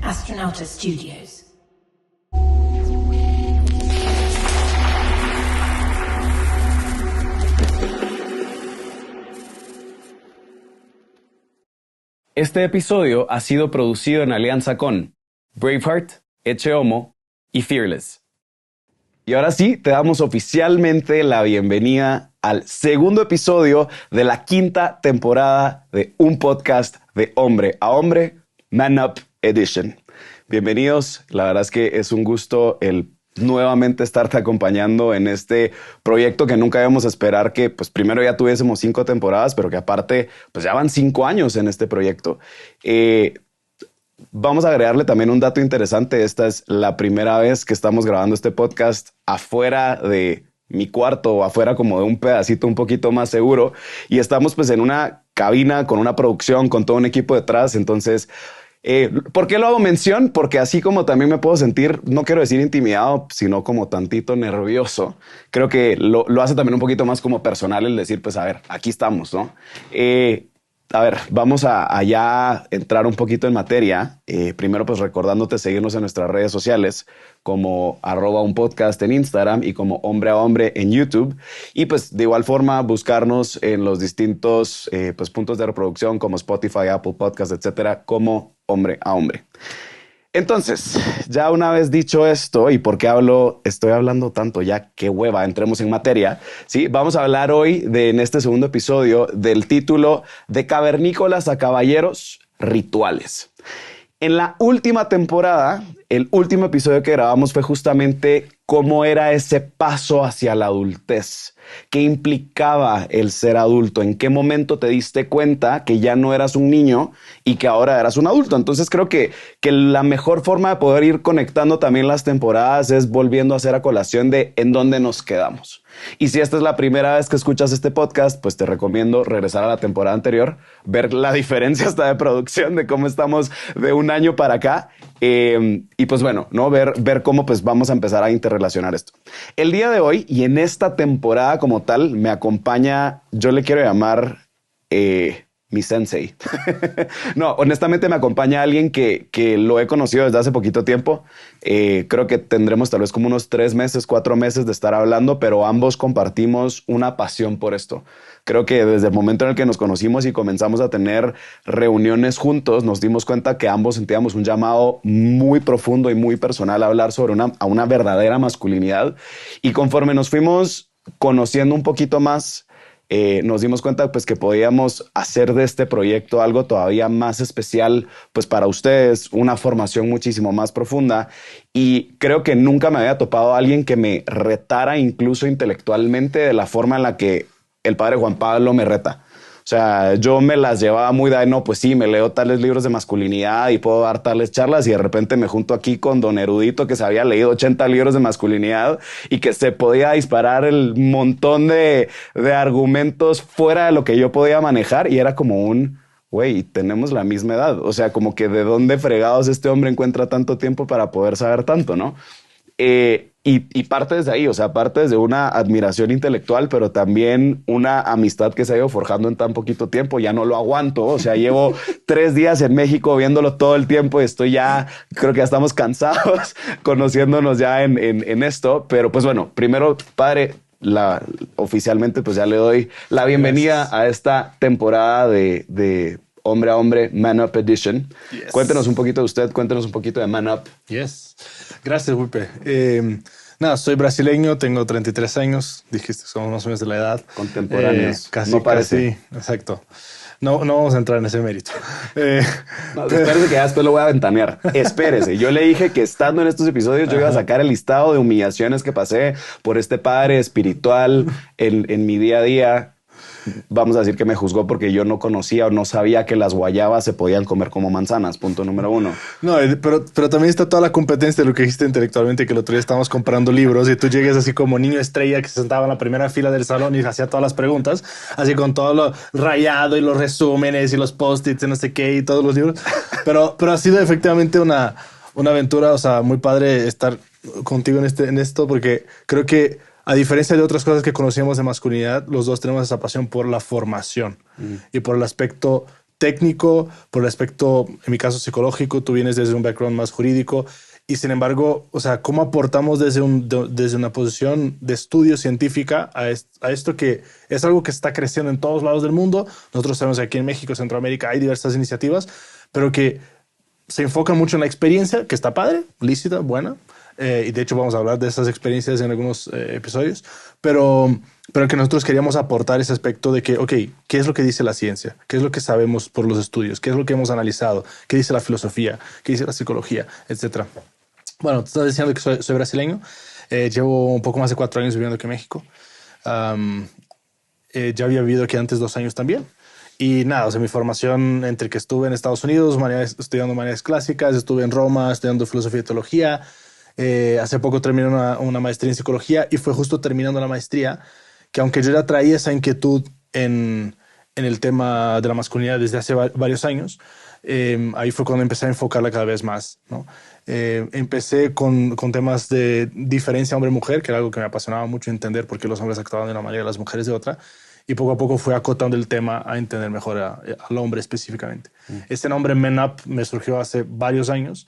Astronauta Studios. Este episodio ha sido producido en alianza con Braveheart, Eche Homo y Fearless. Y ahora sí, te damos oficialmente la bienvenida al segundo episodio de la quinta temporada de un podcast de Hombre a Hombre, Man Up Edition. Bienvenidos, la verdad es que es un gusto el nuevamente estarte acompañando en este proyecto que nunca íbamos a esperar que pues primero ya tuviésemos 5 temporadas, pero que aparte pues ya van 5 años en este proyecto. Vamos a agregarle también un dato interesante. Esta es la primera vez que estamos grabando este podcast afuera de mi cuarto o afuera como de un pedacito un poquito más seguro, y estamos pues en una cabina con una producción, con todo un equipo detrás. Entonces, ¿por qué lo hago mención? Porque así como también me puedo sentir, no quiero decir intimidado, sino como tantito nervioso. Creo que lo hace también un poquito más como personal el decir, pues a ver, aquí estamos, ¿no? A ver, vamos a ya entrar un poquito en materia. Primero, pues recordándote seguirnos en nuestras redes sociales como @unpodcast en Instagram y como Hombre a Hombre en YouTube. Y pues de igual forma buscarnos en los distintos pues, puntos de reproducción como Spotify, Apple Podcasts, etcétera, como Hombre a Hombre. Entonces, ya una vez dicho esto, ¿y por qué estoy hablando tanto? Ya qué hueva, entremos en materia. Sí, vamos a hablar hoy en este segundo episodio del título De cavernícolas a caballeros, rituales. En la última temporada, el último episodio que grabamos fue justamente cómo era ese paso hacia la adultez. ¿Qué implicaba el ser adulto? ¿En qué momento te diste cuenta que ya no eras un niño y que ahora eras un adulto? Entonces creo que la mejor forma de poder ir conectando también las temporadas es volviendo a hacer a colación de en dónde nos quedamos. Y si esta es la primera vez que escuchas este podcast, pues te recomiendo regresar a la temporada anterior, ver la diferencia hasta de producción, de cómo estamos de un año para acá. Y pues bueno, ¿no? Ver cómo pues vamos a empezar a interrelacionar esto. El día de hoy y en esta temporada como tal me acompaña, yo le quiero llamar mi sensei. No, honestamente me acompaña alguien que lo he conocido desde hace poquito tiempo. Creo que tendremos tal vez como unos 3 meses, 4 meses de estar hablando, pero ambos compartimos una pasión por esto. Creo que desde el momento en el que nos conocimos y comenzamos a tener reuniones juntos, nos dimos cuenta que ambos sentíamos un llamado muy profundo y muy personal a hablar sobre una verdadera masculinidad. Y conforme nos fuimos conociendo un poquito más, nos dimos cuenta pues que podíamos hacer de este proyecto algo todavía más especial pues para ustedes, una formación muchísimo más profunda. Y creo que nunca me había topado a alguien que me retara incluso intelectualmente de la forma en la que el padre Juan Pablo me reta. O sea, yo me las llevaba muy de, no, pues sí, me leo tales libros de masculinidad y puedo dar tales charlas, y de repente me junto aquí con don erudito que se había leído 80 libros de masculinidad y que se podía disparar el montón de argumentos fuera de lo que yo podía manejar, y era como güey, tenemos la misma edad. O sea, como que de dónde fregados este hombre encuentra tanto tiempo para poder saber tanto, ¿no? Y parte desde ahí, o sea, parte desde una admiración intelectual, pero también una amistad que se ha ido forjando en tan poquito tiempo. Ya no lo aguanto, o sea, llevo 3 días en México viéndolo todo el tiempo y creo que ya estamos cansados conociéndonos ya en esto. Pero pues bueno, primero, padre, oficialmente pues ya le doy la bienvenida a esta temporada de Hombre a Hombre, Man Up Edition. Yes. Cuéntenos un poquito de usted, cuéntenos un poquito de Man Up. Yes. Gracias, Wilpe. Soy brasileño, tengo 33 años. Dijiste que somos más o menos de la edad. Contemporáneos. Casi, no parece. Casi, exacto. No vamos a entrar en ese mérito. Espérese que ya después lo voy a ventanear. Espérese. Yo le dije que estando en estos episodios yo iba a sacar el listado de humillaciones que pasé por este padre espiritual en mi día a día. Vamos a decir que me juzgó porque yo no conocía o no sabía que las guayabas se podían comer como manzanas. Punto número 1. No, pero también está toda la competencia de lo que dijiste intelectualmente, que el otro día estábamos comprando libros y tú llegues así como niño estrella que se sentaba en la primera fila del salón y hacía todas las preguntas, así con todo lo rayado y los resúmenes y los post-its y no sé qué y todos los libros. Pero ha sido efectivamente una aventura, o sea, muy padre estar contigo en esto, porque creo que a diferencia de otras cosas que conocíamos de masculinidad, los dos tenemos esa pasión por la formación y por el aspecto técnico, por el aspecto, en mi caso, psicológico. Tú vienes desde un background más jurídico. Y sin embargo, o sea, ¿cómo aportamos desde una posición de estudio científica a esto que es algo que está creciendo en todos lados del mundo? Nosotros sabemos que aquí en México, Centroamérica, hay diversas iniciativas, pero que se enfocan mucho en la experiencia, que está padre, lícita, buena. Y de hecho vamos a hablar de esas experiencias en algunos episodios, pero que nosotros queríamos aportar ese aspecto de que, ok, ¿qué es lo que dice la ciencia? ¿Qué es lo que sabemos por los estudios? ¿Qué es lo que hemos analizado? ¿Qué dice la filosofía? ¿Qué dice la psicología? Etcétera. Bueno, te estaba diciendo que soy brasileño. Llevo un poco más de 4 años viviendo aquí en México. Ya había vivido aquí antes 2 años también. Y nada, o sea, mi formación entre que estuve en Estados Unidos, estudiando humanidades clásicas, estuve en Roma estudiando filosofía y teología. Hace poco terminé una maestría en psicología y fue justo terminando la maestría que aunque yo ya traía esa inquietud en el tema de la masculinidad desde hace varios años, ahí fue cuando empecé a enfocarla cada vez más, ¿no? Empecé con temas de diferencia hombre-mujer, que era algo que me apasionaba mucho entender por qué los hombres actuaban de una manera y las mujeres de otra. Y poco a poco fui acotando el tema a entender mejor al hombre específicamente. Este nombre Men Up me surgió hace varios años,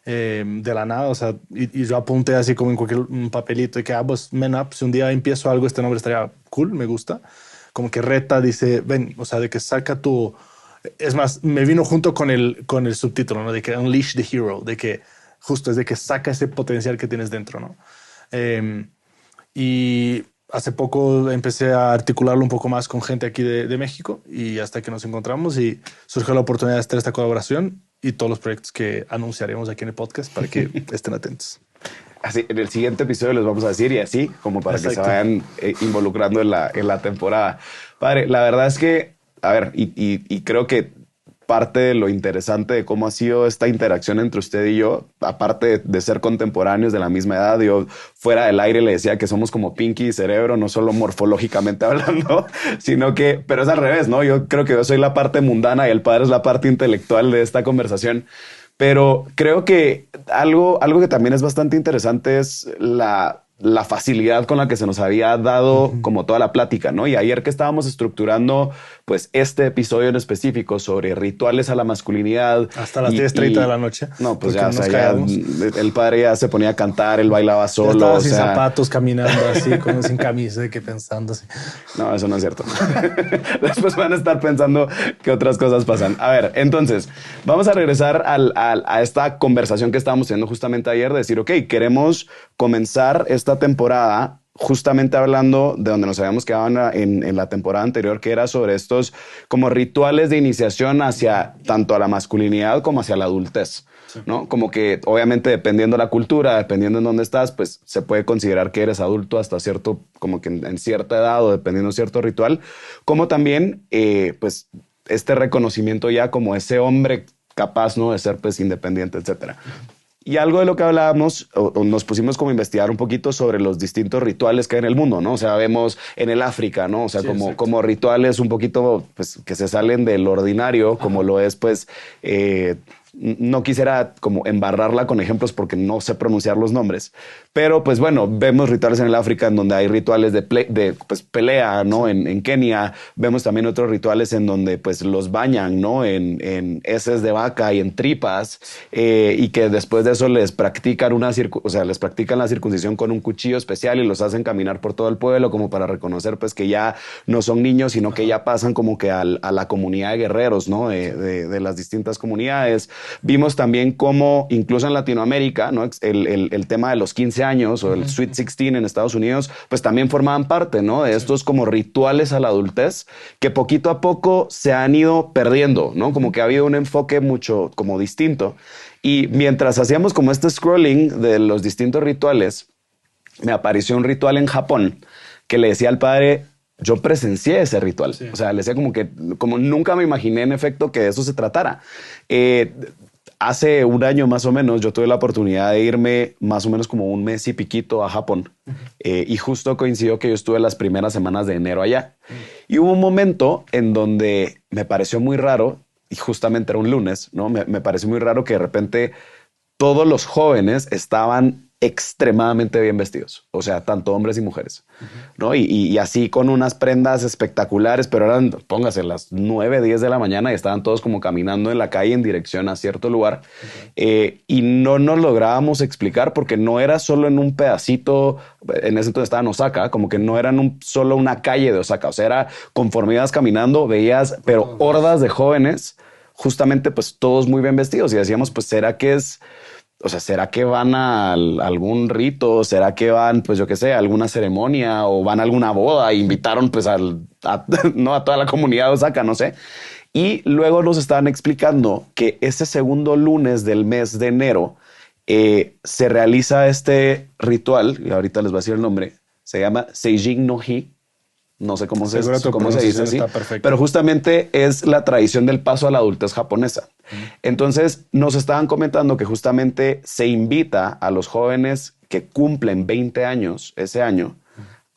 de la nada, o sea, y yo apunté así como en cualquier un papelito y que, pues Men Up, si un día empiezo algo, este nombre estaría cool, me gusta. Como que reta, dice, ven, o sea, de que saca tu... Es más, me vino junto con el subtítulo, ¿no? De que Unleash the Hero, de que justo es de que saca ese potencial que tienes dentro, ¿no? Y hace poco empecé a articularlo un poco más con gente aquí de México y hasta que nos encontramos y surgió la oportunidad de hacer esta colaboración y todos los proyectos que anunciaremos aquí en el podcast para que estén atentos. Así, en el siguiente episodio les vamos a decir y así, como para que se vayan involucrando en la temporada. Padre, la verdad es que, a ver, y creo que parte de lo interesante de cómo ha sido esta interacción entre usted y yo, aparte de ser contemporáneos de la misma edad, yo fuera del aire le decía que somos como Pinky y Cerebro, no solo morfológicamente hablando, sino que, pero es al revés, ¿no? Yo creo que yo soy la parte mundana y el padre es la parte intelectual de esta conversación. Pero creo que algo que también es bastante interesante es la facilidad con la que se nos había dado como toda la plática, ¿no? Y ayer que estábamos estructurando pues este episodio en específico sobre rituales a la masculinidad. Hasta las 10:30 de la noche. No, pues ya, o sea, ya el padre ya se ponía a cantar, él bailaba solo. Ya estaba o sin sea, zapatos, caminando así, como sin camisa, de que pensando así. No, eso no es cierto. Después van a estar pensando que otras cosas pasan. A ver, entonces, vamos a regresar a esta conversación que estábamos teniendo justamente ayer, de decir, ok, queremos comenzar esta temporada justamente hablando de donde nos habíamos quedado en la temporada anterior, que era sobre estos como rituales de iniciación hacia tanto a la masculinidad como hacia la adultez. Sí. ¿No? Como que obviamente dependiendo de la cultura, dependiendo en dónde estás, pues se puede considerar que eres adulto hasta cierto, como que en cierta edad o dependiendo de cierto ritual, como también pues este reconocimiento ya como ese hombre capaz, ¿no? De ser pues independiente, etcétera. Y algo de lo que hablábamos, o nos pusimos como a investigar un poquito sobre los distintos rituales que hay en el mundo, ¿no? O sea, vemos en el África, ¿no? O sea, sí, como rituales un poquito, pues, que se salen del ordinario, como lo es, pues, no quisiera como embarrarla con ejemplos porque no sé pronunciar los nombres, pero pues bueno, vemos rituales en el África en donde hay rituales de pues, pelea, ¿no? En Kenia vemos también otros rituales en donde pues los bañan, ¿no? En heces de vaca y en tripas, y que después de eso les practican les practican la circuncisión con un cuchillo especial y los hacen caminar por todo el pueblo como para reconocer pues que ya no son niños, sino que ya pasan como que a la comunidad de guerreros, ¿no? De las distintas comunidades. Vimos también cómo incluso en Latinoamérica, ¿no? el tema de los 15 años o el Sweet 16 en Estados Unidos, pues también formaban parte, ¿no? De estos como rituales a la adultez que poquito a poco se han ido perdiendo, ¿no? Como que ha habido un enfoque mucho como distinto. Y mientras hacíamos como este scrolling de los distintos rituales, me apareció un ritual en Japón que le decía al padre... Yo presencié ese ritual. Sí. O sea, le decía como nunca me imaginé en efecto que de eso se tratara. Hace un año más o menos yo tuve la oportunidad de irme más o menos como un mes y piquito a Japón. Y justo coincidió que yo estuve las primeras semanas de enero allá. Y hubo un momento en donde me pareció muy raro, y justamente era un lunes, ¿no? Me pareció muy raro que de repente todos los jóvenes estaban extremadamente bien vestidos, o sea, tanto hombres y mujeres, ¿no? Y así con unas prendas espectaculares, pero eran, póngase, las 9, 10 de la mañana y estaban todos como caminando en la calle en dirección a cierto lugar. Y no nos lográbamos explicar porque no era solo en un pedacito, en ese entonces estaba en Osaka, como que no eran solo una calle de Osaka, o sea, era conforme ibas caminando, veías, pero hordas de jóvenes, justamente pues todos muy bien vestidos y decíamos, pues, ¿será que es... O sea, ¿será que van a algún rito? ¿Será que van, pues yo qué sé, a alguna ceremonia o van a alguna boda? E invitaron pues no, a toda la comunidad de Osaka, no sé. Y luego nos estaban explicando que ese segundo lunes del mes de enero se realiza este ritual, y ahorita les voy a decir el nombre, se llama Seijin no Hi. No sé cómo se dice así, pero justamente es la tradición del paso a la adultez japonesa. Entonces nos estaban comentando que justamente se invita a los jóvenes que cumplen 20 años ese año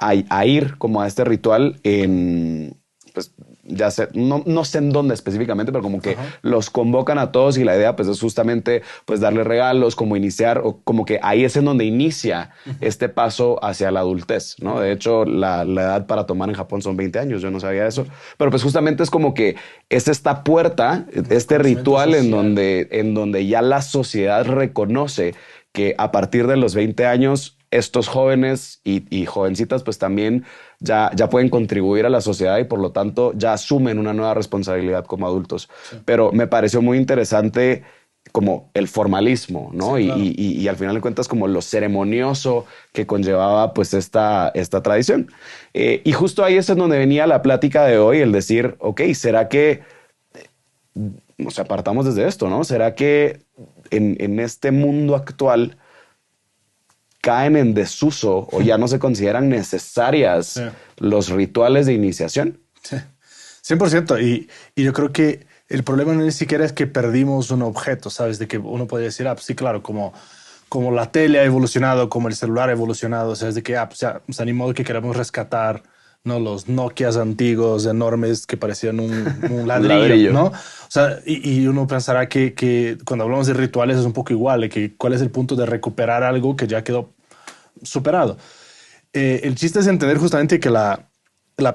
a ir como a este ritual en, pues ya sé, no sé en dónde específicamente, pero como que los convocan a todos y la idea pues es justamente pues darles regalos, como iniciar, o como que ahí es en donde inicia este paso hacia la adultez, ¿no? De hecho, la edad para tomar en Japón son 20 años, yo no sabía eso, pero pues justamente es como que es esta puerta, este ritual en donde ya la sociedad reconoce que a partir de los 20 años estos jóvenes y jovencitas pues también ya pueden contribuir a la sociedad y por lo tanto ya asumen una nueva responsabilidad como adultos. Sí. Pero me pareció muy interesante como el formalismo, ¿no? Sí, claro. Y al final de cuentas como lo ceremonioso que conllevaba pues esta tradición. Y justo ahí es en donde venía la plática de hoy, el decir, ok, ¿será que nos apartamos desde esto, ¿no? ¿Será que en este mundo actual caen en desuso o ya no se consideran necesarias los rituales de iniciación? Sí. 100%. Y yo creo que el problema no ni siquiera es que perdimos un objeto, ¿sabes? De que uno puede decir, pues sí, claro, como la tele ha evolucionado, como el celular ha evolucionado, o sea, es de que, pues ya, o sea, ni modo que queramos rescatar, ¿no? Los Nokias antiguos, enormes, que parecían un ladrillo, ¿no? O sea, y uno pensará que cuando hablamos de rituales es un poco igual, de que cuál es el punto de recuperar algo que ya quedó superado. El chiste es entender justamente que la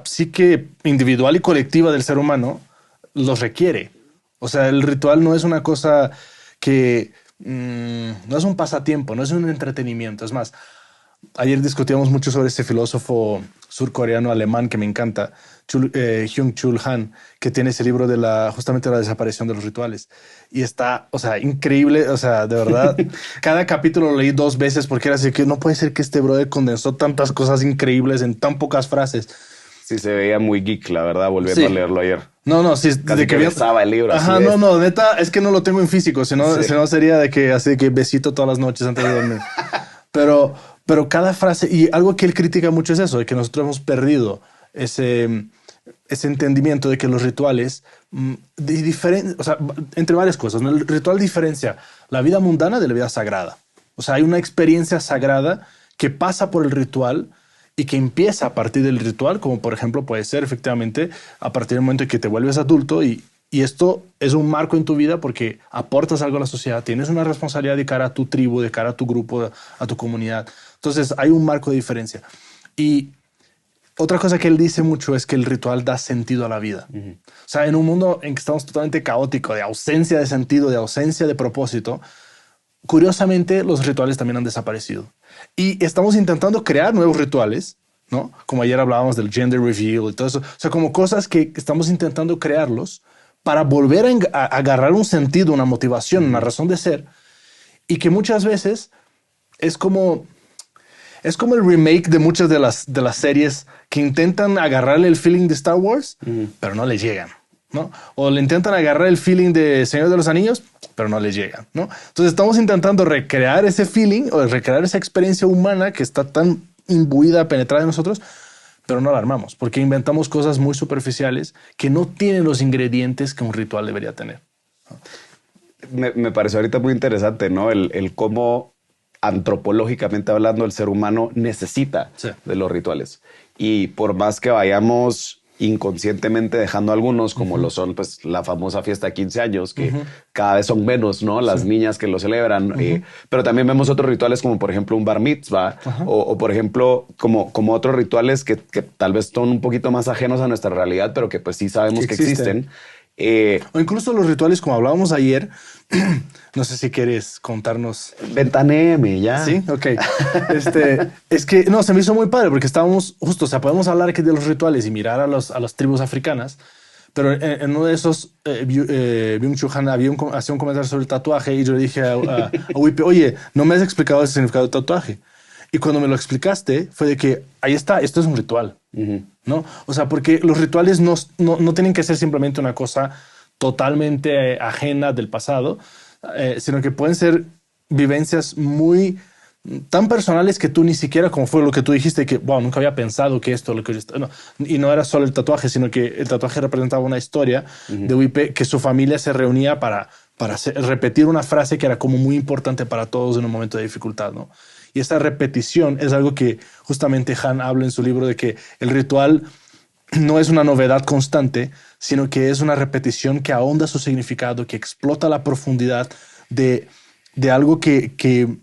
psique individual y colectiva del ser humano los requiere. O sea, el ritual no es una cosa que no es un pasatiempo, no es un entretenimiento. Es más, ayer discutíamos mucho sobre este filósofo surcoreano alemán que me encanta, Byung-Chul Han, que tiene ese libro de justamente la desaparición de los rituales. Y está, o sea, increíble. O sea, de verdad, cada capítulo lo leí 2 veces porque era así que no puede ser que este brother condensó tantas cosas increíbles en tan pocas frases. Sí, se veía muy geek, la verdad, volviendo a leerlo ayer. No, sí, casi que besaba el libro. Ajá, no, neta, es que no lo tengo en físico, sino sería de que así de que besito todas las noches antes de dormir. Pero cada frase, y algo que él critica mucho es eso, de que nosotros hemos perdido ese entendimiento de que los rituales, o sea, entre varias cosas, ¿no? El ritual diferencia la vida mundana de la vida sagrada. O sea, hay una experiencia sagrada que pasa por el ritual y que empieza a partir del ritual, como por ejemplo puede ser efectivamente a partir del momento en que te vuelves adulto y esto es un marco en tu vida porque aportas algo a la sociedad, tienes una responsabilidad de cara a tu tribu, de cara a tu grupo, a tu comunidad. Entonces hay un marco de diferencia. Y otra cosa que él dice mucho es que el ritual da sentido a la vida. O sea, en un mundo en que estamos totalmente caótico, de ausencia de sentido, de ausencia de propósito, curiosamente los rituales también han desaparecido. Y estamos intentando crear nuevos rituales, ¿no? Como ayer hablábamos del gender reveal y todo eso. O sea, como cosas que estamos intentando crearlos para volver a agarrar un sentido, una motivación, una razón de ser. Y que muchas veces es como el remake de muchas de las series que intentan agarrarle el feeling de Star Wars, pero no le llegan, ¿no? O le intentan agarrar el feeling de Señor de los Anillos, pero no les llegan, ¿no? Entonces estamos intentando recrear ese feeling o recrear esa experiencia humana que está tan imbuida, penetrada en nosotros, pero no la armamos porque inventamos cosas muy superficiales que no tienen los ingredientes que un ritual debería tener. Me pareció ahorita muy interesante, ¿no? El cómo antropológicamente hablando el ser humano necesita de los rituales. Y por más que vayamos inconscientemente dejando algunos, como lo son pues la famosa fiesta de 15 años, que cada vez son menos, ¿no? Las niñas que lo celebran. Pero también vemos otros rituales como por ejemplo un bar mitzvah o por ejemplo como otros rituales que tal vez son un poquito más ajenos a nuestra realidad, pero que pues sí sabemos que existen. O incluso los rituales, como hablábamos ayer, no sé si quieres contarnos. Ventanéeme, ya. Sí, ok. Es que no, se me hizo muy padre porque estábamos justo, o sea, podemos hablar aquí de los rituales y mirar a las tribus africanas, pero en uno de esos, Byung-Chul Han hacía un comentario sobre el tatuaje y yo le dije a Wipe, oye, no me has explicado el significado del tatuaje. Y cuando me lo explicaste, fue de que ahí está, esto es un ritual, ¿no? O sea, porque los rituales no tienen que ser simplemente una cosa totalmente ajena del pasado, sino que pueden ser vivencias muy tan personales que tú ni siquiera, como fue lo que tú dijiste, que wow, nunca había pensado que esto, lo que no, y no era solo el tatuaje, sino que el tatuaje representaba una historia de Wipe, que su familia se reunía para repetir una frase que era como muy importante para todos en un momento de dificultad, ¿no? Y esta repetición es algo que justamente Han habla en su libro de que el ritual no es una novedad constante, sino que es una repetición que ahonda su significado, que explota la profundidad de algo que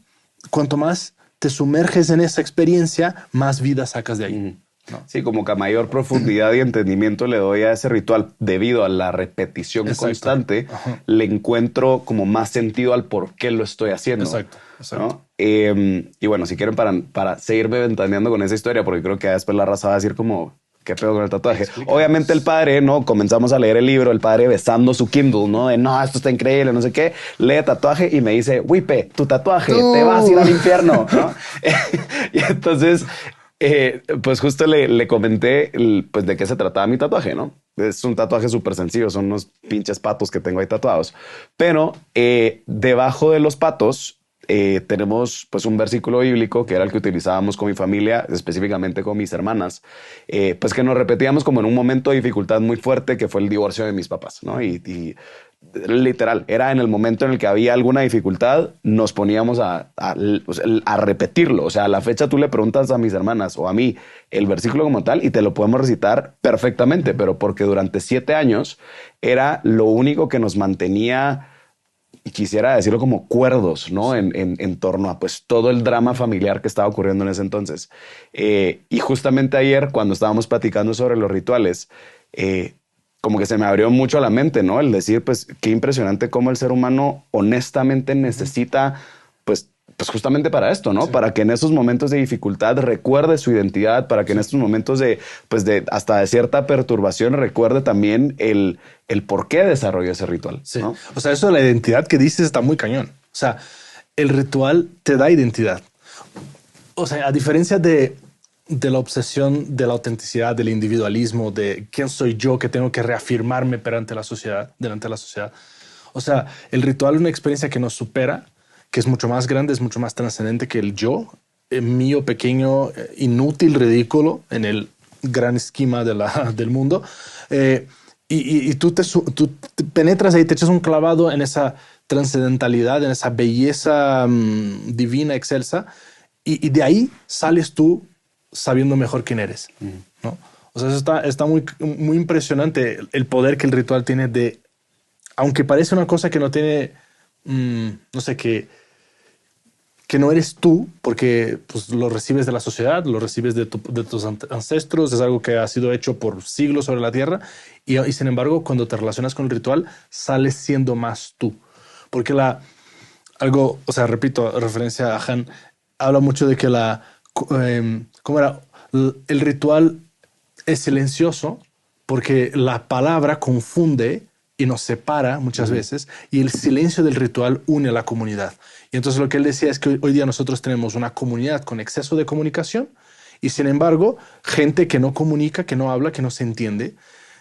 cuanto más te sumerges en esa experiencia, más vida sacas de ahí. ¿No? Sí, como que a mayor profundidad y entendimiento le doy a ese ritual debido a la repetición constante, le encuentro como más sentido al por qué lo estoy haciendo. Exacto. ¿No? Y bueno, si quieren para seguirme ventaneando con esa historia, porque creo que después la raza va a decir como, ¿qué pedo con el tatuaje? Explícanos. Obviamente el padre, ¿no? Comenzamos a leer el libro, el padre besando su Kindle, ¿no? De, no, esto está increíble, no sé qué. Lee tatuaje y me dice, Wipe, tu tatuaje, te vas a ir al infierno, ¿no? Y entonces... pues justo le comenté pues de qué se trataba mi tatuaje, ¿no? Es un tatuaje súper sencillo, son unos pinches patos que tengo ahí tatuados. Pero debajo de los patos tenemos pues un versículo bíblico que era el que utilizábamos con mi familia, específicamente con mis hermanas, pues que nos repetíamos como en un momento de dificultad muy fuerte que fue el divorcio de mis papás, ¿no? Y literal, era en el momento en el que había alguna dificultad, nos poníamos a repetirlo. O sea, a la fecha tú le preguntas a mis hermanas o a mí el versículo como tal y te lo podemos recitar perfectamente, pero porque durante 7 años era lo único que nos mantenía, quisiera decirlo como cuerdos, ¿no? En torno a pues todo el drama familiar que estaba ocurriendo en ese entonces. Y justamente ayer, cuando estábamos platicando sobre los rituales, como que se me abrió mucho la mente, ¿no? El decir, pues, qué impresionante cómo el ser humano honestamente necesita, pues justamente para esto, ¿no? Sí. Para que en esos momentos de dificultad recuerde su identidad, para que en estos momentos de hasta de cierta perturbación recuerde también el por qué desarrolló ese ritual. Sí. ¿No? O sea, eso de la identidad que dices está muy cañón. O sea, el ritual te da identidad. O sea, a diferencia de la obsesión de la autenticidad, del individualismo, de quién soy yo que tengo que reafirmarme delante de la sociedad. O sea, el ritual es una experiencia que nos supera, que es mucho más grande, es mucho más trascendente que el yo, mío, pequeño, inútil, ridículo en el gran esquema del mundo. Y tú te penetras ahí, te echas un clavado en esa trascendentalidad, en esa belleza divina, excelsa, y de ahí sales tú sabiendo mejor quién eres, ¿no? O sea, eso está muy, muy impresionante el poder que el ritual tiene de, aunque parece una cosa que no tiene, no sé, que no eres tú, porque pues, lo recibes de la sociedad, lo recibes de tus ancestros, es algo que ha sido hecho por siglos sobre la tierra, y sin embargo, cuando te relacionas con el ritual, sales siendo más tú. Porque o sea, repito, referencia a Han, habla mucho de que ¿cómo era? El ritual es silencioso porque la palabra confunde y nos separa muchas veces, y el silencio del ritual une a la comunidad. Y entonces lo que él decía es que hoy día nosotros tenemos una comunidad con exceso de comunicación y sin embargo gente que no comunica, que no habla, que no se entiende.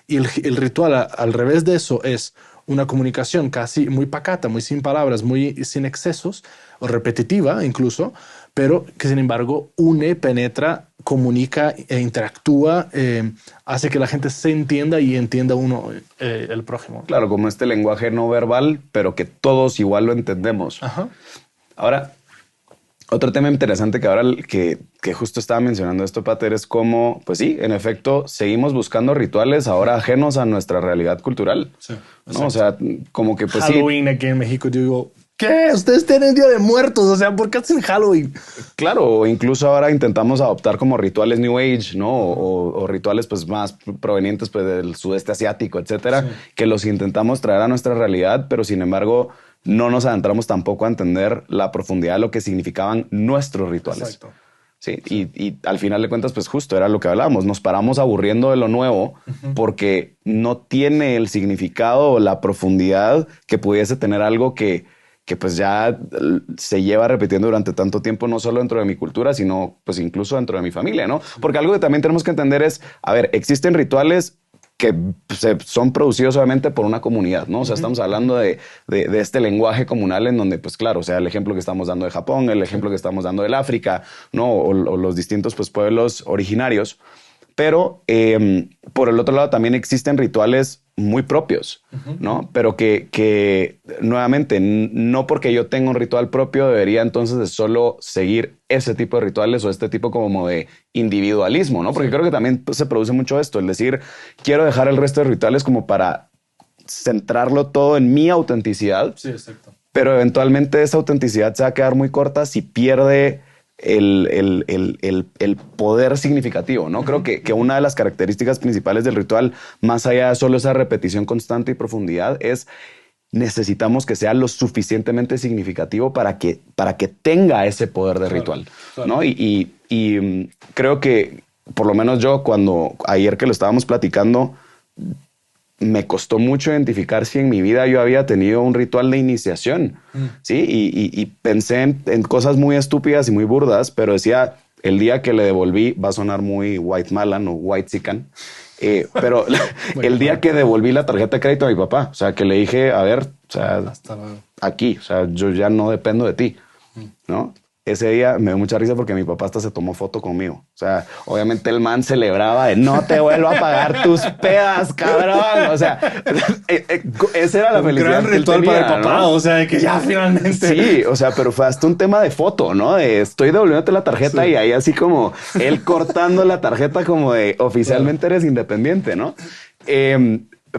Y el ritual al revés de eso es una comunicación casi muy pacata, muy sin palabras, muy sin excesos, o repetitiva incluso, pero que sin embargo une, penetra, comunica e interactúa, hace que la gente se entienda y entienda uno el prójimo. Claro, como este lenguaje no verbal, pero que todos igual lo entendemos. Ajá. Ahora, Otro tema interesante que ahora que justo estaba mencionando esto, Pater, es cómo, pues sí, en efecto, seguimos buscando rituales ahora ajenos a nuestra realidad cultural. Sí, ¿no? O sea, como que pues Halloween aquí en México, yo digo, ¿qué? Ustedes tienen Día de Muertos, o sea, ¿por qué hacen Halloween? claro, o incluso ahora intentamos adoptar como rituales New Age, ¿no? O rituales pues más provenientes pues del sudeste asiático, etcétera, que los intentamos traer a nuestra realidad, pero sin embargo no nos adentramos tampoco a entender la profundidad de lo que significaban nuestros rituales. Exacto. Sí, y al final de cuentas, pues justo era lo que hablábamos. Nos paramos aburriendo de lo nuevo porque no tiene el significado o la profundidad que pudiese tener algo que pues ya se lleva repitiendo durante tanto tiempo, no solo dentro de mi cultura, sino pues incluso dentro de mi familia, ¿no? Porque algo que también tenemos que entender es, a ver, existen rituales que son producidos obviamente por una comunidad, ¿no? O sea, estamos hablando de este lenguaje comunal en donde, pues claro, o sea, el ejemplo que estamos dando de Japón, el ejemplo que estamos dando del África, ¿no? O los distintos, pues, pueblos originarios. Pero por el otro lado también existen rituales muy propios, ¿no? Pero que nuevamente, no porque yo tenga un ritual propio debería entonces de solo seguir ese tipo de rituales o este tipo como de individualismo, ¿no? Porque creo que también pues, se produce mucho esto, el decir, quiero dejar el resto de rituales como para centrarlo todo en mi autenticidad. Sí, exacto. Pero eventualmente esa autenticidad se va a quedar muy corta si pierde el poder significativo, ¿no? Creo que una de las características principales del ritual, más allá de solo esa repetición constante y profundidad, es necesitamos que sea lo suficientemente significativo para que tenga ese poder de ritual, ¿no? Y creo que, por lo menos yo, cuando ayer que lo estábamos platicando, me costó mucho identificar si en mi vida yo había tenido un ritual de iniciación, ¿sí? Y pensé en cosas muy estúpidas y muy burdas, pero decía, el día que le devolví, va a sonar muy white malan o white sican, pero el día que devolví la tarjeta de crédito a mi papá, o sea, que le dije, a ver, o sea, aquí, o sea, yo ya no dependo de ti, ¿no? Ese día me dio mucha risa porque mi papá hasta se tomó foto conmigo. O sea, obviamente el man celebraba de no te vuelvo a pagar tus pedas, cabrón. O sea, esa era la felicidad. Un gran ritual para el papá, ¿no? O sea, de que ya finalmente. Sí, o sea, pero fue hasta un tema de foto, ¿no? De estoy devolviéndote la tarjeta y ahí así como él cortando la tarjeta como de oficialmente eres independiente, ¿no?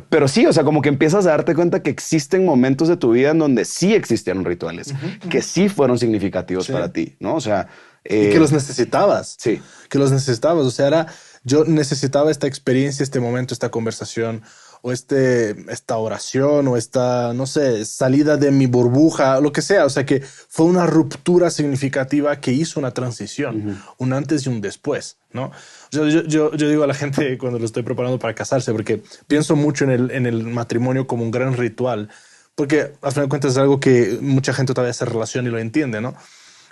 Pero sí, o sea, como que empiezas a darte cuenta que existen momentos de tu vida en donde sí existieron rituales, que sí fueron significativos para ti, ¿no? O sea... y que los necesitabas. Sí. Que los necesitabas. O sea, yo necesitaba esta experiencia, este momento, esta conversación, o esta oración, o esta, no sé, salida de mi burbuja, lo que sea. O sea, que fue una ruptura significativa que hizo una transición, un antes y un después, ¿no? Yo digo a la gente cuando lo estoy preparando para casarse, porque pienso mucho en el matrimonio como un gran ritual, porque al final de cuentas es algo que mucha gente todavía se relaciona y lo entiende, ¿no?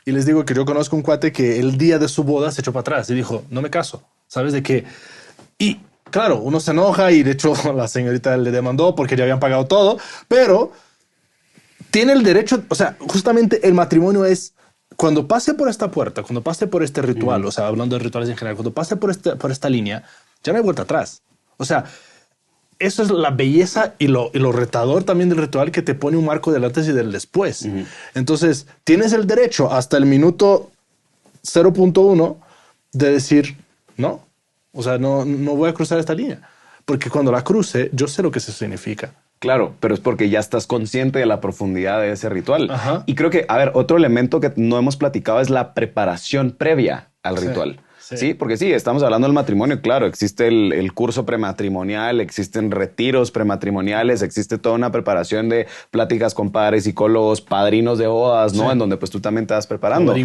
Y les digo que yo conozco un cuate que el día de su boda se echó para atrás y dijo, no me caso, ¿sabes de qué? Y claro, uno se enoja y de hecho la señorita le demandó porque ya habían pagado todo, pero tiene el derecho, o sea, justamente el matrimonio es cuando pase por esta puerta, cuando pase por este ritual, o sea, hablando de rituales en general, cuando pase por esta línea, ya no hay vuelta atrás. O sea, eso es la belleza y lo retador también del ritual, que te pone un marco del antes y del después. Entonces, tienes el derecho hasta el minuto 0.1 de decir, no, o sea, no voy a cruzar esta línea. Porque cuando la cruce, yo sé lo que eso significa. Claro, pero es porque ya estás consciente de la profundidad de ese ritual. Ajá. Y creo que, a ver, otro elemento que no hemos platicado es la preparación previa al ritual. Sí, porque sí, estamos hablando del matrimonio, claro, existe el curso prematrimonial, existen retiros prematrimoniales, existe toda una preparación de pláticas con padres, psicólogos, padrinos de bodas, ¿no? En donde pues tú también te vas preparando.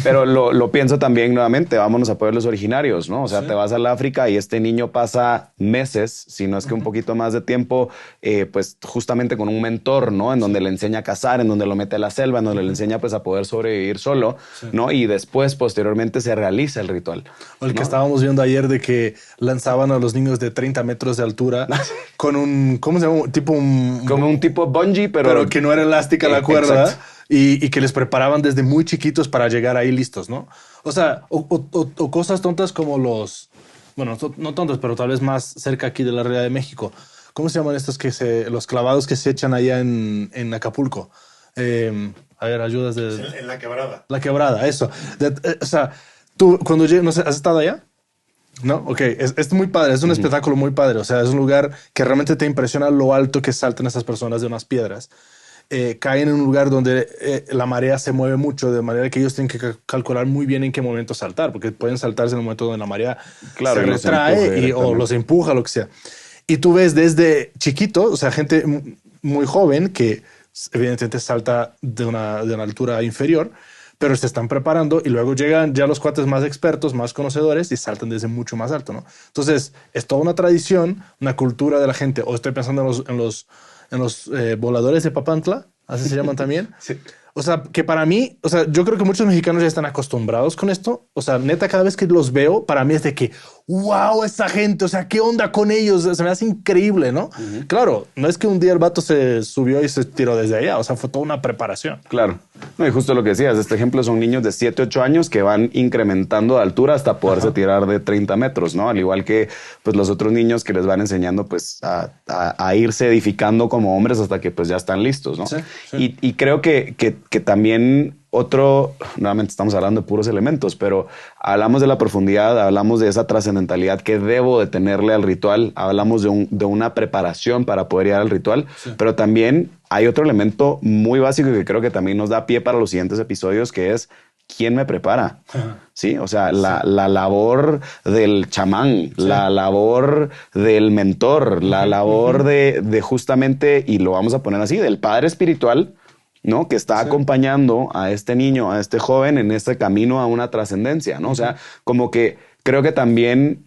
Pero lo pienso también nuevamente, vámonos a pueblos originarios, ¿no? O sea, te vas al África y este niño pasa meses, si no es que un poquito más de tiempo, pues justamente con un mentor, ¿no? En donde le enseña a cazar, en donde lo mete a la selva, en donde le enseña pues a poder sobrevivir solo, ¿no? Y después, posteriormente, se realiza el ritual. O el que estábamos viendo ayer de que lanzaban a los niños de 30 metros de altura con un, ¿cómo se llama? Como un tipo bungee, pero que no era elástica la cuerda y que les preparaban desde muy chiquitos para llegar ahí listos, ¿no? O sea, o cosas tontas como bueno, no tontas, pero tal vez más cerca aquí de la realidad de México. ¿Cómo se llaman estos los clavados que se echan allá en Acapulco? A ver, ayudas de... En la quebrada. La quebrada, eso. O sea, tú cuando llegas, no sé, ¿has estado allá? No, ok, es muy padre, es un espectáculo muy padre, o sea, es un lugar que realmente te impresiona lo alto que saltan estas personas de unas piedras. Caen en un lugar donde la marea se mueve mucho, de manera que ellos tienen que calcular muy bien en qué momento saltar, porque pueden saltarse en el momento donde la marea Claro, se y los retrae o los empuja, lo que sea. Y tú ves desde chiquito, o sea, gente muy joven que evidentemente salta de una altura inferior, pero se están preparando y luego llegan ya los cuates más expertos, más conocedores y saltan desde mucho más alto, ¿no? Entonces, es toda una tradición, una cultura de la gente. O estoy pensando en los voladores de Papantla, así se llaman también. Sí. O sea, que para mí, o sea, yo creo que muchos mexicanos ya están acostumbrados con esto. O sea, neta, cada vez que los veo, para mí es de que, wow, esa gente, o sea, ¿qué onda con ellos? Se me hace increíble, ¿no? Claro, no es que un día el vato se subió y se tiró desde allá, o sea, fue toda una preparación. Claro. No, y justo lo que decías, este ejemplo son niños de 7, 8 años que van incrementando de altura hasta poderse tirar de 30 metros, ¿no? Al igual que pues los otros niños que les van enseñando pues a irse edificando como hombres hasta que pues ya están listos, ¿no? Sí, sí. Y creo que también nuevamente estamos hablando de puros elementos, pero hablamos de la profundidad, hablamos de esa trascendentalidad que debo de tenerle al ritual, hablamos de una preparación para poder ir al ritual, pero también hay otro elemento muy básico que creo que también nos da pie para los siguientes episodios, que es ¿quién me prepara? Sí, o sea, la labor del chamán, la labor del mentor, la labor de justamente, y lo vamos a poner así, del padre espiritual, ¿no? Que está acompañando a este niño, a este joven en este camino a una trascendencia, ¿no? O sea, como que creo que también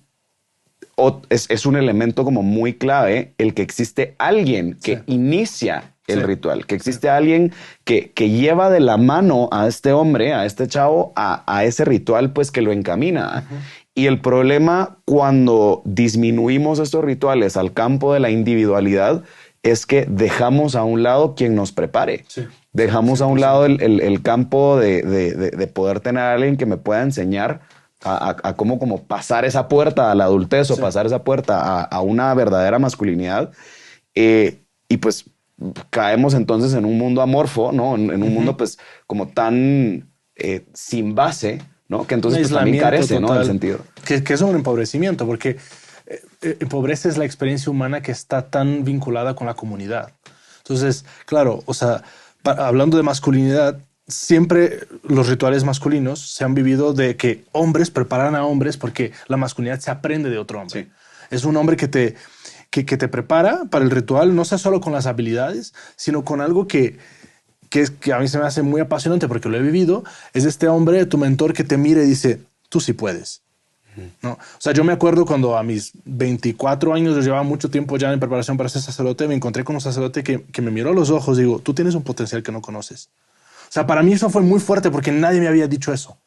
es un elemento como muy clave el que existe alguien que inicia el ritual, que existe alguien que lleva de la mano a este hombre, a este chavo, a ese ritual, pues que lo encamina. Y el problema cuando disminuimos estos rituales al campo de la individualidad es que dejamos a un lado quien nos prepare. Dejamos a un lado el campo de poder tener a alguien que me pueda enseñar a cómo como pasar esa puerta a la adultez o pasar esa puerta a una verdadera masculinidad. Y pues caemos entonces en un mundo amorfo, ¿no? En un mundo pues como tan sin base, ¿no? Que entonces pues, también carece, ¿no? Del sentido. Que es un empobrecimiento, porque empobreces la experiencia humana que está tan vinculada con la comunidad. Entonces, claro, o sea, hablando de masculinidad, siempre los rituales masculinos se han vivido de que hombres preparan a hombres porque la masculinidad se aprende de otro hombre. Es un hombre que te prepara para el ritual, no sea solo con las habilidades, sino con algo que a mí se me hace muy apasionante porque lo he vivido. Es este hombre, tu mentor, que te mira y dice, tú sí puedes. ¿No? O sea, yo me acuerdo cuando a mis 24 años, yo llevaba mucho tiempo ya en preparación para ser sacerdote, me encontré con un sacerdote que me miró a los ojos y digo, tú tienes un potencial que no conoces. O sea, para mí eso fue muy fuerte porque nadie me había dicho eso.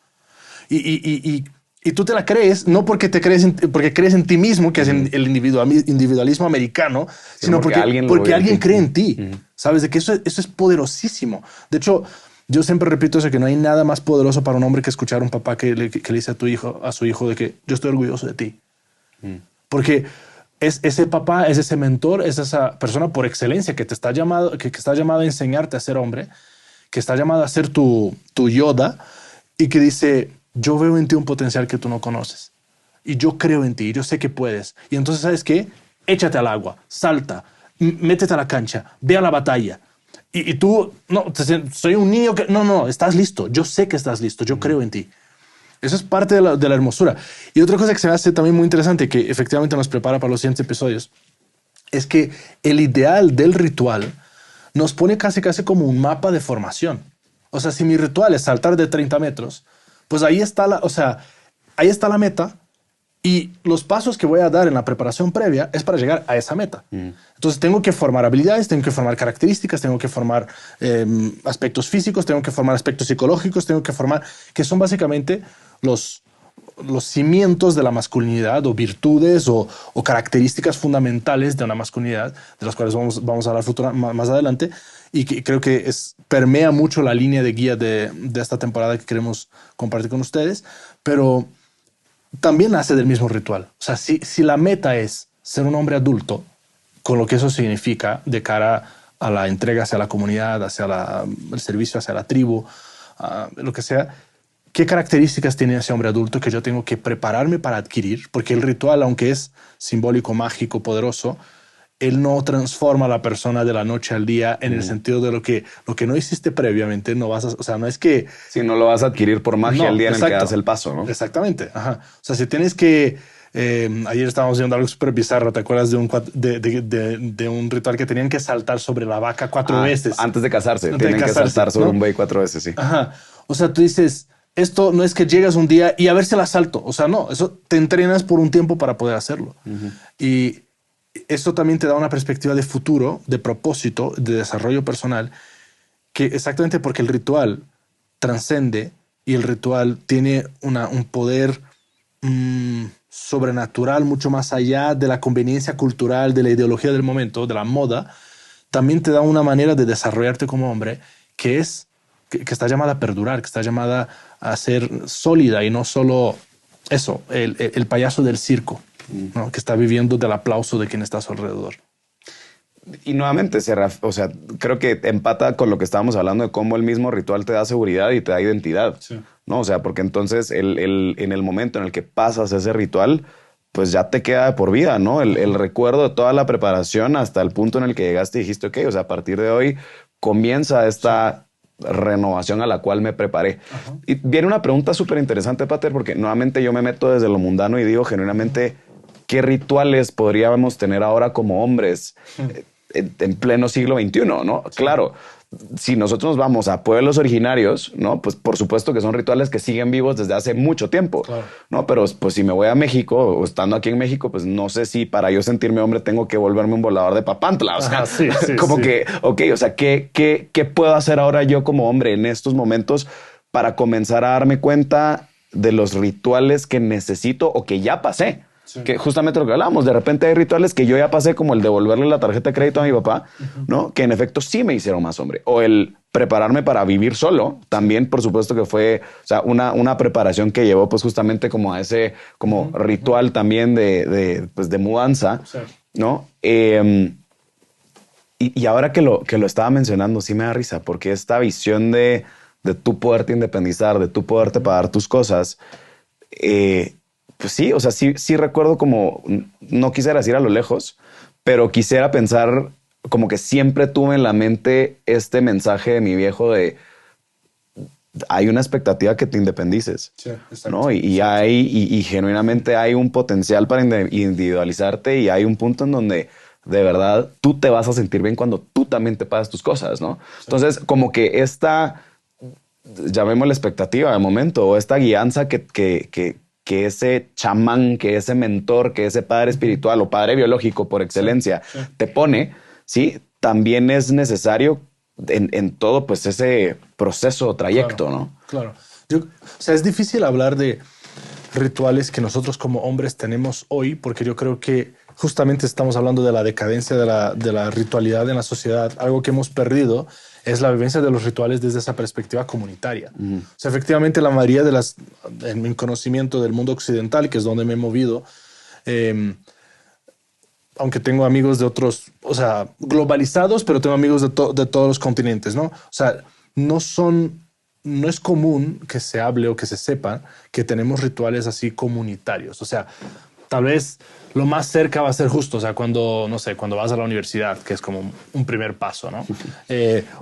Y tú te la crees, no porque porque crees en ti mismo, que es el individualismo americano, sino porque alguien cree en ti. Sabes de que eso es poderosísimo. De hecho, yo siempre repito eso, que no hay nada más poderoso para un hombre que escuchar a un papá que le dice a su hijo de que yo estoy orgulloso de ti. Porque es ese papá, es ese mentor, es esa persona por excelencia que te está llamado, que está llamado a enseñarte a ser hombre, que está llamado a ser tu Yoda y que dice, yo veo en ti un potencial que tú no conoces y yo creo en ti, yo sé que puedes. Y entonces, ¿sabes qué? Échate al agua, salta, métete a la cancha, ve a la batalla. Y tú, no, soy un niño que... No, estás listo. Yo sé que estás listo. Yo creo en ti. Eso es parte de la hermosura. Y otra cosa que se me hace también muy interesante, que efectivamente nos prepara para los siguientes episodios, es que el ideal del ritual nos pone casi como un mapa de formación. O sea, si mi ritual es saltar de 30 metros, pues ahí está ahí está la meta. Y los pasos que voy a dar en la preparación previa es para llegar a esa meta. Entonces tengo que formar habilidades, tengo que formar características, tengo que formar aspectos físicos, tengo que formar aspectos psicológicos, tengo que formar, que son básicamente los cimientos de la masculinidad o virtudes o características fundamentales de una masculinidad, de las cuales vamos a hablar más adelante, y que creo que permea mucho la línea de guía de esta temporada que queremos compartir con ustedes, pero también nace del mismo ritual. O sea, si la meta es ser un hombre adulto, con lo que eso significa de cara a la entrega hacia la comunidad, hacia el servicio hacia la tribu, lo que sea. ¿Qué características tiene ese hombre adulto que yo tengo que prepararme para adquirir? Porque el ritual, aunque es simbólico, mágico, poderoso, él no transforma a la persona de la noche al día en el sentido de lo que no hiciste previamente. No vas a, o sea, no es que... Si no lo vas a adquirir por magia No, el día en el que exacto. das el paso, ¿no? Exactamente. Ajá. O sea, si tienes que... ayer estábamos viendo algo súper bizarro. ¿Te acuerdas de un ritual que tenían que saltar sobre la vaca 4 veces? Antes de casarse. Antes de Tienen que casarse, saltar sobre ¿no? un buey 4 veces, sí. Ajá. O sea, tú dices, esto no es que llegas un día y a ver si la salto. O sea, no, eso te entrenas por un tiempo para poder hacerlo. Y eso también te da una perspectiva de futuro, de propósito, de desarrollo personal, que exactamente porque el ritual trascende y el ritual tiene un poder sobrenatural mucho más allá de la conveniencia cultural, de la ideología del momento, de la moda, también te da una manera de desarrollarte como hombre que está llamada a perdurar, que está llamada a ser sólida y no solo eso, el payaso del circo, ¿no? Que está viviendo del aplauso de quien está a su alrededor. Y nuevamente, o sea, creo que empata con lo que estábamos hablando de cómo el mismo ritual te da seguridad y te da identidad. Sí. ¿No? O sea, porque entonces en el momento en el que pasas ese ritual, pues ya te queda de por vida, ¿no? El recuerdo de toda la preparación hasta el punto en el que llegaste y dijiste, ok, o sea, a partir de hoy comienza esta renovación a la cual me preparé. Y viene una pregunta súper interesante, Pater, porque nuevamente yo me meto desde lo mundano y digo genuinamente, ¿qué rituales podríamos tener ahora como hombres en pleno siglo XXI, ¿no? Sí. Claro, si nosotros nos vamos a pueblos originarios, ¿no? Pues por supuesto que son rituales que siguen vivos desde hace mucho tiempo, claro. ¿No? Pero pues si me voy a México o estando aquí en México, pues no sé si para yo sentirme hombre tengo que volverme un volador de Papantla. O sea, sí, como sí. Que, ok, o sea, ¿qué puedo hacer ahora yo como hombre en estos momentos para comenzar a darme cuenta de los rituales que necesito o que ya pasé? Sí. Que justamente lo que hablábamos, de repente hay rituales que yo ya pasé, como el devolverle la tarjeta de crédito a mi papá, ¿no? Que en efecto sí me hicieron más hombre. O el prepararme para vivir solo, también por supuesto que fue, o sea, una preparación que llevó pues justamente como a ese como ritual también de mudanza, sí. ¿No? Y ahora que lo estaba mencionando, sí me da risa, porque esta visión de tú poderte independizar, de tú poderte pagar tus cosas, pues sí, o sea, sí recuerdo como, no quisiera decir a lo lejos, pero quisiera pensar como que siempre tuve en la mente este mensaje de mi viejo de hay una expectativa que te independices, sí, ¿no? Y genuinamente hay un potencial para individualizarte y hay un punto en donde de verdad tú te vas a sentir bien cuando tú también te pagas tus cosas, ¿no? Sí. Entonces, como que esta, llamémosle expectativa de momento, o esta guianza que ese chamán, que ese mentor, que ese padre espiritual o padre biológico por excelencia sí. te pone, ¿sí? También es necesario en todo pues ese proceso o trayecto, claro, ¿no? Claro. O sea, es difícil hablar de rituales que nosotros como hombres tenemos hoy, porque yo creo que justamente estamos hablando de la decadencia de la ritualidad en la sociedad. Algo que hemos perdido es la vivencia de los rituales desde esa perspectiva comunitaria. O sea, efectivamente, la mayoría en mi conocimiento del mundo occidental, que es donde me he movido, aunque tengo amigos de otros, o sea, globalizados, pero tengo amigos de todos los continentes, ¿no? O sea, no es común que se hable o que se sepa que tenemos rituales así comunitarios. O sea, tal vez lo más cerca va a ser justo, o sea, cuando vas a la universidad, que es como un primer paso, ¿no?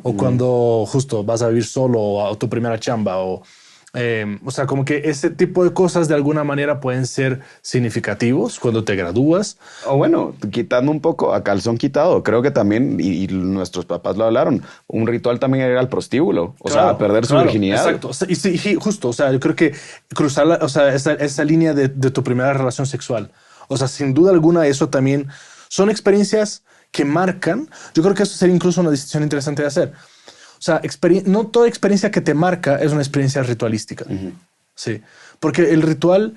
O cuando justo vas a vivir solo o a tu primera chamba, o sea, como que ese tipo de cosas de alguna manera pueden ser significativos cuando te gradúas. O bueno, quitando un poco a calzón quitado, creo que también, y nuestros papás lo hablaron, un ritual también era el prostíbulo, o sea, a perder su virginidad. Exacto, y sí, justo, o sea, yo creo que cruzar esa línea de tu primera relación sexual, o sea, sin duda alguna eso también son experiencias que marcan. Yo creo que eso sería incluso una decisión interesante de hacer. O sea, no toda experiencia que te marca es una experiencia ritualística. Sí, porque el ritual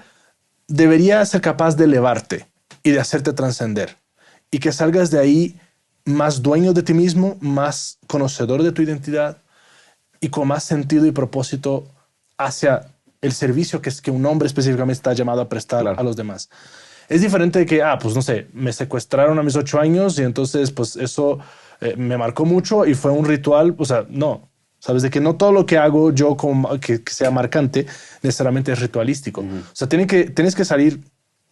debería ser capaz de elevarte y de hacerte trascender y que salgas de ahí más dueño de ti mismo, más conocedor de tu identidad y con más sentido y propósito hacia el servicio que un hombre específicamente está llamado a prestar a los demás. Es diferente de que, pues no sé, me secuestraron a mis 8 años y entonces pues eso me marcó mucho y fue un ritual, o sea, no. Sabes de que no todo lo que hago yo que sea marcante necesariamente es ritualístico. O sea, tienes que salir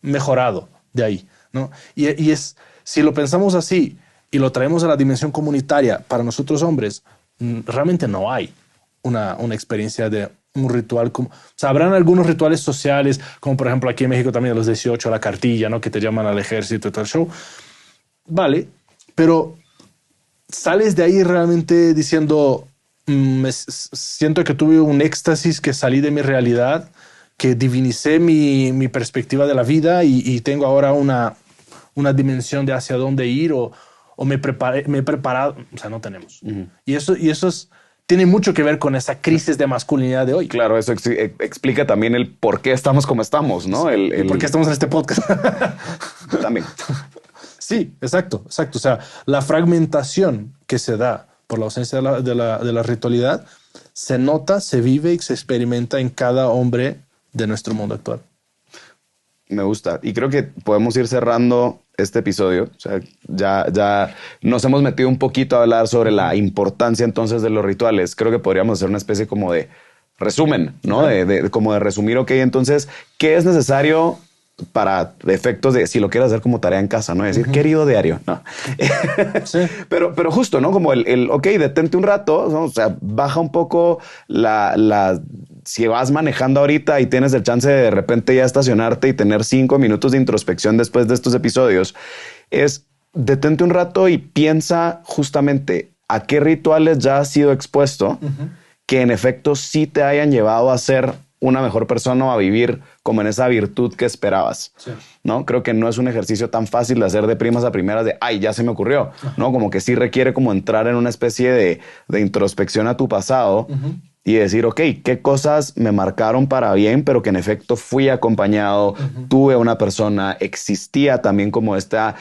mejorado de ahí, ¿no? Y si lo pensamos así y lo traemos a la dimensión comunitaria para nosotros hombres, realmente no hay una experiencia de un ritual como, o sea, habrán algunos rituales sociales, como por ejemplo aquí en México también a los 18 la cartilla, ¿no? Que te llaman al ejército y todo el show. Vale, pero sales de ahí realmente diciendo, siento que tuve un éxtasis, que salí de mi realidad, que divinicé mi perspectiva de la vida y tengo ahora una dimensión de hacia dónde ir o me he preparado, o sea, no tenemos. Y eso tiene mucho que ver con esa crisis de masculinidad de hoy. Claro, eso explica también el por qué estamos como estamos, ¿no? ¿Y por qué estamos en este podcast? También. Sí, exacto. O sea, la fragmentación que se da por la ausencia de la ritualidad se nota, se vive y se experimenta en cada hombre de nuestro mundo actual. Me gusta. Y creo que podemos ir cerrando este episodio. O sea, ya nos hemos metido un poquito a hablar sobre la importancia entonces de los rituales. Creo que podríamos hacer una especie como de resumen, ¿no? Como de resumir, ok, entonces, ¿qué es necesario para efectos de si lo quieres hacer como tarea en casa, no decir querido diario? No. Sí. Pero justo, ¿no? Como ok, detente un rato, ¿no? O sea, baja un poco si vas manejando ahorita y tienes el chance de repente ya estacionarte y tener 5 minutos de introspección después de estos episodios, es detente un rato y piensa justamente a qué rituales ya has sido expuesto que en efecto sí te hayan llevado a ser una mejor persona o a vivir como en esa virtud que esperabas, sí. ¿No? Creo que no es un ejercicio tan fácil de hacer de primas a primeras de, ay, ya se me ocurrió, ¿no? Como que sí requiere como entrar en una especie de introspección a tu pasado y decir, ok, ¿qué cosas me marcaron para bien, pero que en efecto fui acompañado, tuve una persona, existía también como esta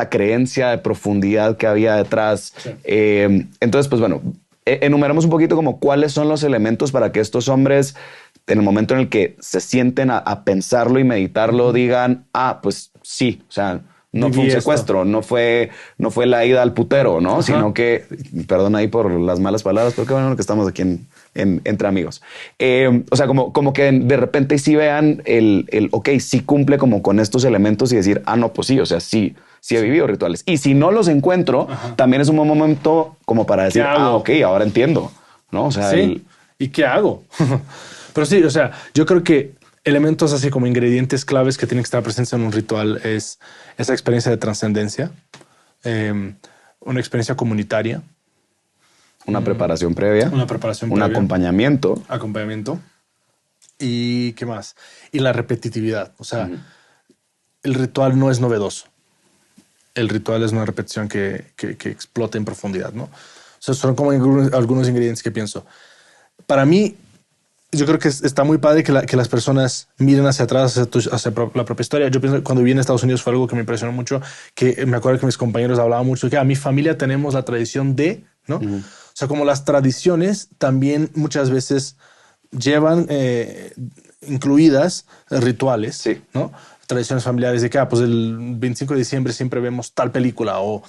creencia de profundidad que había detrás? Sí. Entonces, pues bueno, enumeramos un poquito como cuáles son los elementos para que estos hombres, en el momento en el que se sienten a pensarlo y meditarlo, digan, pues sí, o sea, no fue un secuestro, no fue la ida al putero, ¿no? Sino que, perdón ahí por las malas palabras, pero qué bueno que estamos aquí entre amigos. O sea, como que de repente sí vean ok, sí cumple como con estos elementos y decir, no, pues sí, o sea, sí he vivido rituales. Y si no los encuentro, también es un buen momento como para decir, ok, ahora entiendo, ¿no? O sea, sí. ¿Y qué hago? Pero sí, o sea, yo creo que elementos así como ingredientes claves que tienen que estar presentes en un ritual es esa experiencia de trascendencia, una experiencia comunitaria, una preparación previa, un acompañamiento. ¿Y qué más? Y la repetitividad. O sea, el ritual no es novedoso. El ritual es una repetición que explota en profundidad, ¿no? O sea, son como algunos ingredientes que pienso. Para mí, yo creo que está muy padre que las personas miren hacia atrás, hacia la propia historia. Yo pienso que cuando viví en Estados Unidos fue algo que me impresionó mucho, que me acuerdo que mis compañeros hablaban mucho de que a mi familia tenemos la tradición de, ¿no? O sea, como las tradiciones también muchas veces llevan incluidas rituales, sí, ¿no? Tradiciones familiares de que, pues el 25 de diciembre siempre vemos tal película o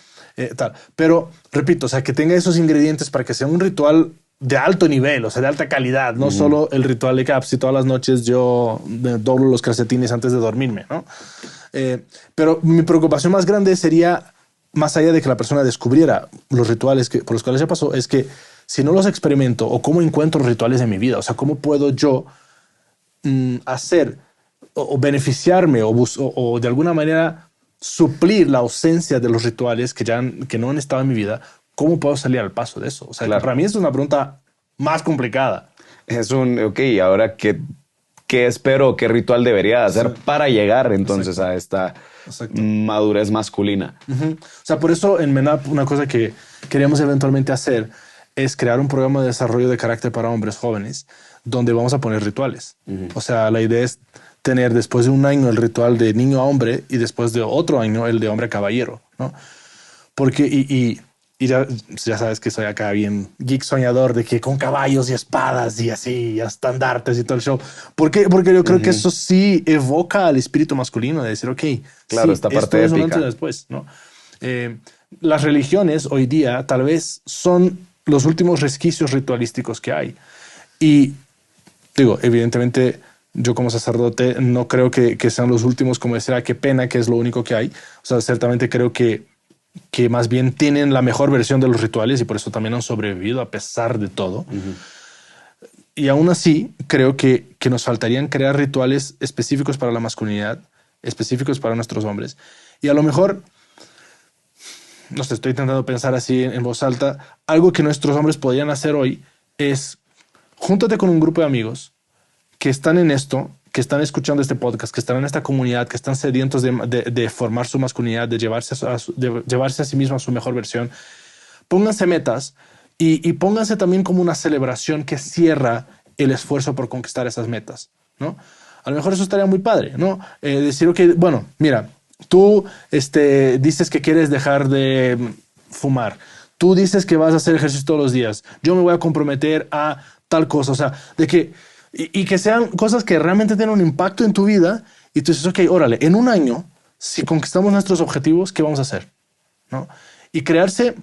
tal. Pero, repito, o sea, que tenga esos ingredientes para que sea un ritual de alto nivel, o sea, de alta calidad, no solo el ritual de que si todas las noches yo doblo los calcetines antes de dormirme, ¿no? Pero mi preocupación más grande sería, más allá de que la persona descubriera los rituales por los cuales ya pasó, es que si no los experimento o cómo encuentro rituales en mi vida, o sea, cómo puedo yo hacer o beneficiarme o de alguna manera suplir la ausencia de los rituales que no han estado en mi vida. ¿Cómo puedo salir al paso de eso? O sea, claro, para mí es una pregunta más complicada. Es ok, ahora qué espero, qué ritual debería hacer para llegar entonces a esta madurez masculina. O sea, por eso en MENAP una cosa que queríamos eventualmente hacer es crear un programa de desarrollo de carácter para hombres jóvenes donde vamos a poner rituales. O sea, la idea es tener después de un año el ritual de niño a hombre y después de otro año el de hombre a caballero, ¿no? Porque y ya sabes que soy acá bien geek soñador de que con caballos y espadas y así, y estandartes y todo el show. ¿Por qué? Porque yo creo que eso sí evoca al espíritu masculino de decir, ok, claro, sí, esta parte esto es épica. un antes y después, ¿no? las religiones hoy día tal vez son los últimos resquicios ritualísticos que hay. Y digo, evidentemente, yo como sacerdote no creo que sean los últimos, como decir, qué pena que es lo único que hay. O sea, ciertamente creo que más bien tienen la mejor versión de los rituales y por eso también han sobrevivido a pesar de todo. Y aún así, creo que nos faltarían crear rituales específicos para la masculinidad, específicos para nuestros hombres. Y a lo mejor, no sé, estoy intentando pensar así en voz alta, algo que nuestros hombres podrían hacer hoy es júntate con un grupo de amigos que están en esto, que están escuchando este podcast, que están en esta comunidad, que están sedientos de formar su masculinidad, de llevarse a sí mismo a su mejor versión. Pónganse metas y pónganse también como una celebración que cierra el esfuerzo por conquistar esas metas, ¿no? A lo mejor eso estaría muy padre, ¿no? Decir, ok, bueno, mira, tú dices que quieres dejar de fumar. Tú dices que vas a hacer ejercicio todos los días. Yo me voy a comprometer a tal cosa. O sea, de que... Y que sean cosas que realmente tienen un impacto en tu vida. Y tú dices, ok, órale, en un año, si conquistamos nuestros objetivos, ¿qué vamos a hacer? ¿No? Y crearse...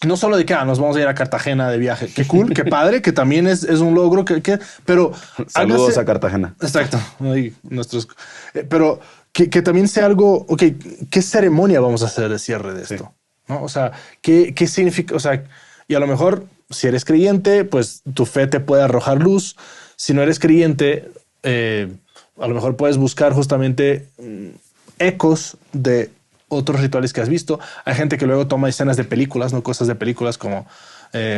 No solo de que nos vamos a ir a Cartagena de viaje. Qué cool, qué padre, que también es un logro. Pero saludos a Cartagena. Exacto. Pero que también sea algo, ok, ¿qué ceremonia vamos a hacer de cierre de esto? Sí. ¿No? O sea, ¿qué significa? O sea, y a lo mejor si eres creyente, pues tu fe te puede arrojar luz. Si no eres creyente, a lo mejor puedes buscar justamente ecos de otros rituales que has visto. Hay gente que luego toma escenas de películas, no cosas de películas como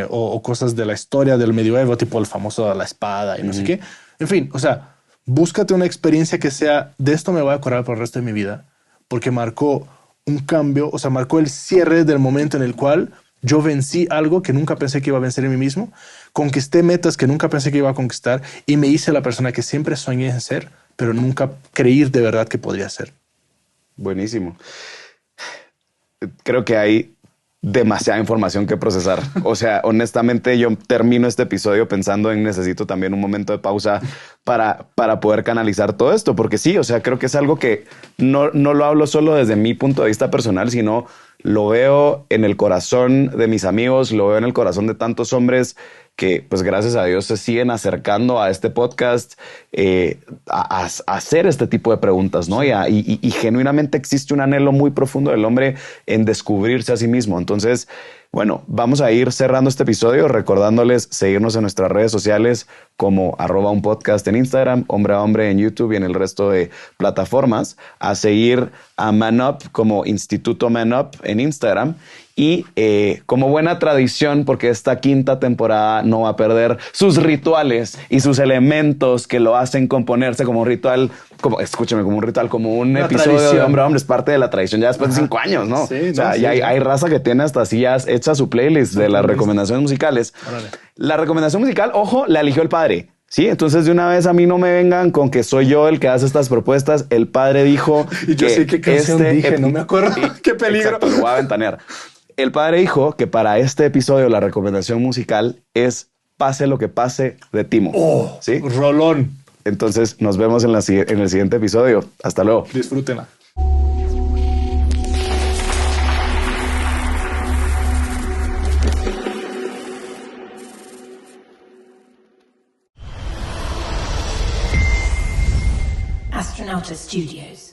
o cosas de la historia del medioevo, tipo el famoso la espada y no sé qué. En fin, o sea, búscate una experiencia que sea de esto me voy a acordar por el resto de mi vida, porque marcó un cambio, o sea, marcó el cierre del momento en el cual yo vencí algo que nunca pensé que iba a vencer en mí mismo, conquisté metas que nunca pensé que iba a conquistar y me hice la persona que siempre soñé en ser, pero nunca creí de verdad que podría ser. Buenísimo. Creo que hay demasiada información que procesar. O sea, honestamente, yo termino este episodio pensando en necesito también un momento de pausa para poder canalizar todo esto. Porque sí, o sea, creo que es algo que no lo hablo solo desde mi punto de vista personal, sino lo veo en el corazón de mis amigos, lo veo en el corazón de tantos hombres que, pues gracias a Dios, se siguen acercando a este podcast a hacer este tipo de preguntas, ¿no? Y genuinamente existe un anhelo muy profundo del hombre en descubrirse a sí mismo. Entonces, bueno, vamos a ir cerrando este episodio recordándoles seguirnos en nuestras redes sociales como @unpodcast en Instagram, Hombre a Hombre en YouTube y en el resto de plataformas, a seguir a Man Up como Instituto Man Up en Instagram. Y como buena tradición, porque esta quinta temporada no va a perder sus rituales y sus elementos que lo hacen componerse como un ritual, como un ritual, como un episodio tradición. De Hombre a Hombre, es parte de la tradición ya después de 5 años, ¿no? Sí, o sea, hay raza que tiene hasta así ya hecha su playlist de las recomendaciones musicales. Órale. La recomendación musical, ojo, la eligió el padre. Sí, entonces de una vez a mí no me vengan con que soy yo el que hace estas propuestas. El padre dijo y yo sé qué canción dije, no me acuerdo. Qué peligro. Exacto, lo voy a ventanear. El padre dijo que para este episodio la recomendación musical es Pase lo que pase de Timo. Oh, ¿sí? Rolón. Entonces nos vemos en el siguiente episodio. Hasta luego. Disfrútenla. Astronauta Studios.